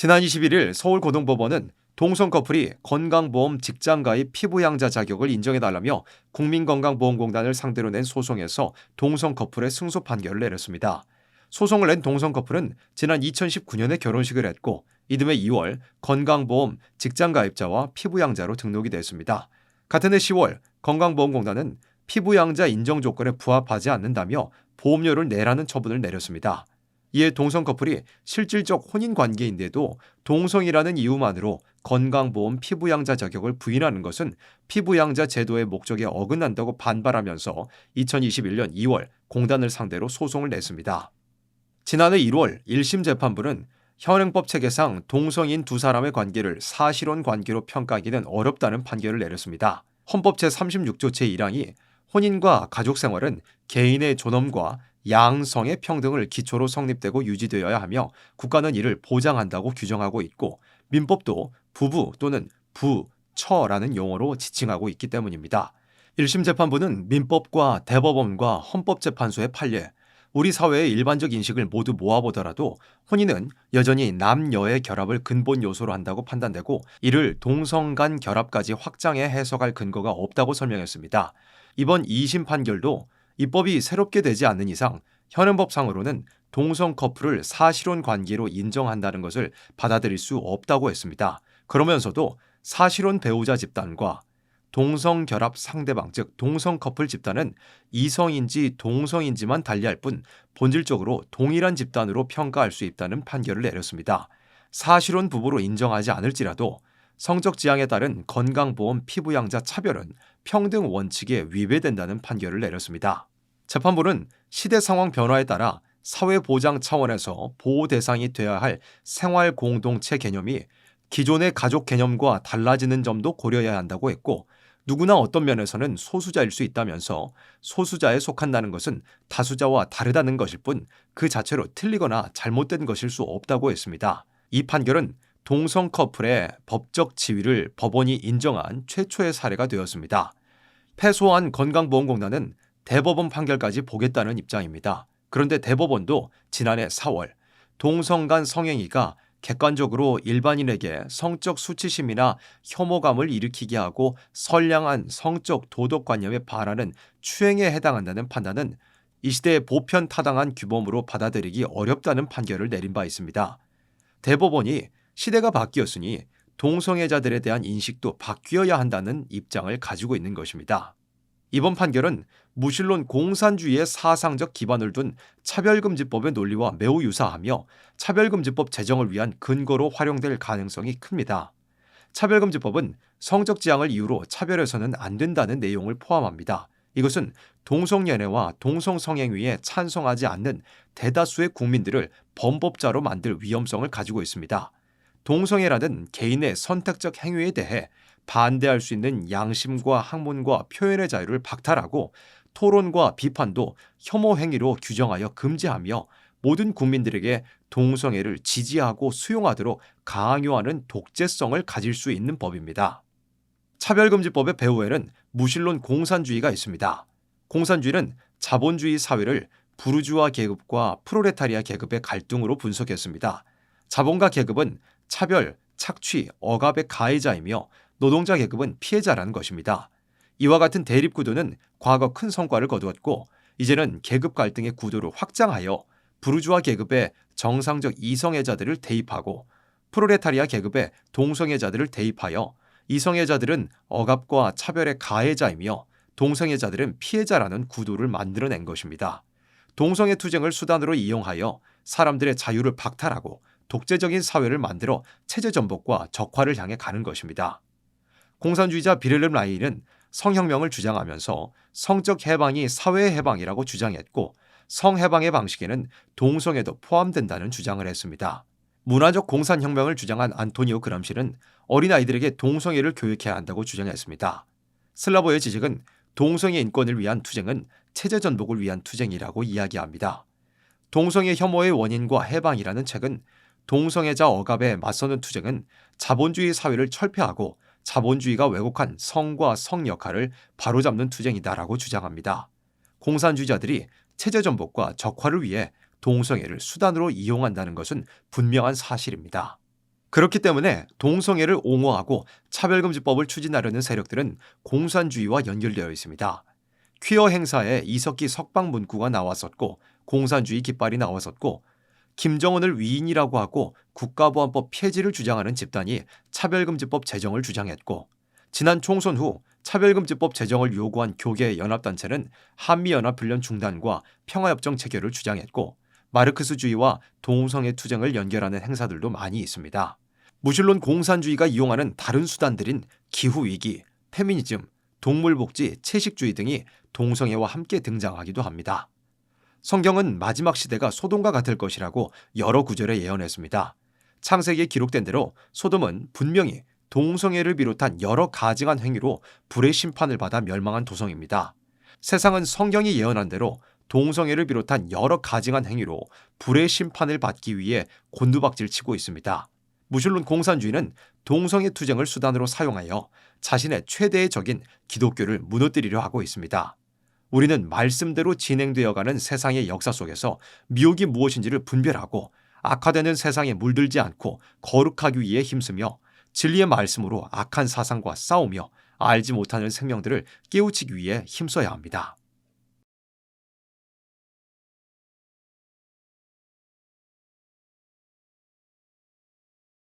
지난 21일 서울고등법원은 동성 커플이 건강보험 직장가입 피부양자 자격을 인정해달라며 국민건강보험공단을 상대로 낸 소송에서 동성 커플의 승소 판결을 내렸습니다. 소송을 낸 동성 커플은 지난 2019년에 결혼식을 했고 이듬해 2월 건강보험 직장가입자와 피부양자로 등록이 됐습니다. 같은 해 10월 건강보험공단은 피부양자 인정 조건에 부합하지 않는다며 보험료를 내라는 처분을 내렸습니다. 이에 동성 커플이 실질적 혼인 관계인데도 동성이라는 이유만으로 건강보험 피부양자 자격을 부인하는 것은 피부양자 제도의 목적에 어긋난다고 반발하면서 2021년 2월 공단을 상대로 소송을 냈습니다. 지난해 1월 1심 재판부는 현행법 체계상 동성인 두 사람의 관계를 사실혼 관계로 평가하기는 어렵다는 판결을 내렸습니다. 헌법 제36조 제1항이 혼인과 가족생활은 개인의 존엄과 양성의 평등을 기초로 성립되고 유지되어야 하며 국가는 이를 보장한다고 규정하고 있고 민법도 부부 또는 부처라는 용어로 지칭하고 있기 때문입니다. 1심 재판부는 민법과 대법원과 헌법재판소의 판례, 우리 사회의 일반적 인식을 모두 모아보더라도 혼인은 여전히 남녀의 결합을 근본 요소로 한다고 판단되고 이를 동성 간 결합까지 확장해 해석할 근거가 없다고 설명했습니다. 이번 2심 판결도 입법이 새롭게 되지 않는 이상 현행법상으로는 동성 커플을 사실혼 관계로 인정한다는 것을 받아들일 수 없다고 했습니다. 그러면서도 사실혼 배우자 집단과 동성 결합 상대방 즉 동성 커플 집단은 이성인지 동성인지만 달리할 뿐 본질적으로 동일한 집단으로 평가할 수 있다는 판결을 내렸습니다. 사실혼 부부로 인정하지 않을지라도 성적 지향에 따른 건강보험 피부양자 차별은 평등 원칙에 위배된다는 판결을 내렸습니다. 재판부는 시대 상황 변화에 따라 사회보장 차원에서 보호 대상이 되어야 할 생활 공동체 개념이 기존의 가족 개념과 달라지는 점도 고려해야 한다고 했고 누구나 어떤 면에서는 소수자일 수 있다면서 소수자에 속한다는 것은 다수자와 다르다는 것일 뿐 그 자체로 틀리거나 잘못된 것일 수 없다고 했습니다. 이 판결은 동성 커플의 법적 지위를 법원이 인정한 최초의 사례가 되었습니다. 패소한 건강보험공단은 대법원 판결까지 보겠다는 입장입니다. 그런데 대법원도 지난해 4월 동성 간 성행위가 객관적으로 일반인에게 성적 수치심이나 혐오감을 일으키게 하고 선량한 성적 도덕관념에 반하는 추행에 해당한다는 판단은 이 시대의 보편 타당한 규범으로 받아들이기 어렵다는 판결을 내린 바 있습니다. 대법원이 시대가 바뀌었으니 동성애자들에 대한 인식도 바뀌어야 한다는 입장을 가지고 있는 것입니다. 이번 판결은 무신론 공산주의의 사상적 기반을 둔 차별금지법의 논리와 매우 유사하며 차별금지법 제정을 위한 근거로 활용될 가능성이 큽니다. 차별금지법은 성적 지향을 이유로 차별해서는 안 된다는 내용을 포함합니다. 이것은 동성연애와 동성성행위에 찬성하지 않는 대다수의 국민들을 범법자로 만들 위험성을 가지고 있습니다. 동성애라는 개인의 선택적 행위에 대해 반대할 수 있는 양심과 학문과 표현의 자유를 박탈하고 토론과 비판도 혐오 행위로 규정하여 금지하며 모든 국민들에게 동성애를 지지하고 수용하도록 강요하는 독재성을 가질 수 있는 법입니다. 차별금지법의 배후에는 무신론 공산주의가 있습니다. 공산주의는 자본주의 사회를 부르주아 계급과 프롤레타리아 계급의 갈등으로 분석했습니다. 자본가 계급은 차별, 착취, 억압의 가해자이며 노동자 계급은 피해자라는 것입니다. 이와 같은 대립구도는 과거 큰 성과를 거두었고 이제는 계급 갈등의 구도를 확장하여 부르주아 계급의 정상적 이성애자들을 대입하고 프롤레타리아 계급의 동성애자들을 대입하여 이성애자들은 억압과 차별의 가해자이며 동성애자들은 피해자라는 구도를 만들어낸 것입니다. 동성애 투쟁을 수단으로 이용하여 사람들의 자유를 박탈하고 독재적인 사회를 만들어 체제 전복과 적화를 향해 가는 것입니다. 공산주의자 비렐름 라이는 성혁명을 주장하면서 성적 해방이 사회의 해방이라고 주장했고 성해방의 방식에는 동성애도 포함된다는 주장을 했습니다. 문화적 공산혁명을 주장한 안토니오 그람시는 어린아이들에게 동성애를 교육해야 한다고 주장했습니다. 슬라보의 지식은 동성애 인권을 위한 투쟁은 체제 전복을 위한 투쟁이라고 이야기합니다. 동성애 혐오의 원인과 해방이라는 책은 동성애자 억압에 맞서는 투쟁은 자본주의 사회를 철폐하고 자본주의가 왜곡한 성과 성 역할을 바로잡는 투쟁이다라고 주장합니다. 공산주의자들이 체제 전복과 적화를 위해 동성애를 수단으로 이용한다는 것은 분명한 사실입니다. 그렇기 때문에 동성애를 옹호하고 차별금지법을 추진하려는 세력들은 공산주의와 연결되어 있습니다. 퀴어 행사에 이석기 석방 문구가 나왔었고 공산주의 깃발이 나왔었고 김정은을 위인이라고 하고 국가보안법 폐지를 주장하는 집단이 차별금지법 제정을 주장했고 지난 총선 후 차별금지법 제정을 요구한 교계 연합단체는 한미연합훈련 중단과 평화협정 체결을 주장했고 마르크스주의와 동성애 투쟁을 연결하는 행사들도 많이 있습니다. 무신론 공산주의가 이용하는 다른 수단들인 기후위기, 페미니즘, 동물복지, 채식주의 등이 동성애와 함께 등장하기도 합니다. 성경은 마지막 시대가 소돔과 같을 것이라고 여러 구절에 예언했습니다. 창세기에 기록된 대로 소돔은 분명히 동성애를 비롯한 여러 가증한 행위로 불의 심판을 받아 멸망한 도성입니다. 세상은 성경이 예언한 대로 동성애를 비롯한 여러 가증한 행위로 불의 심판을 받기 위해 곤두박질 치고 있습니다. 무신론 공산주의는 동성애 투쟁을 수단으로 사용하여 자신의 최대의 적인 기독교를 무너뜨리려 하고 있습니다. 우리는 말씀대로 진행되어가는 세상의 역사 속에서 미혹이 무엇인지를 분별하고 악화되는 세상에 물들지 않고 거룩하기 위해 힘쓰며 진리의 말씀으로 악한 사상과 싸우며 알지 못하는 생명들을 깨우치기 위해 힘써야 합니다.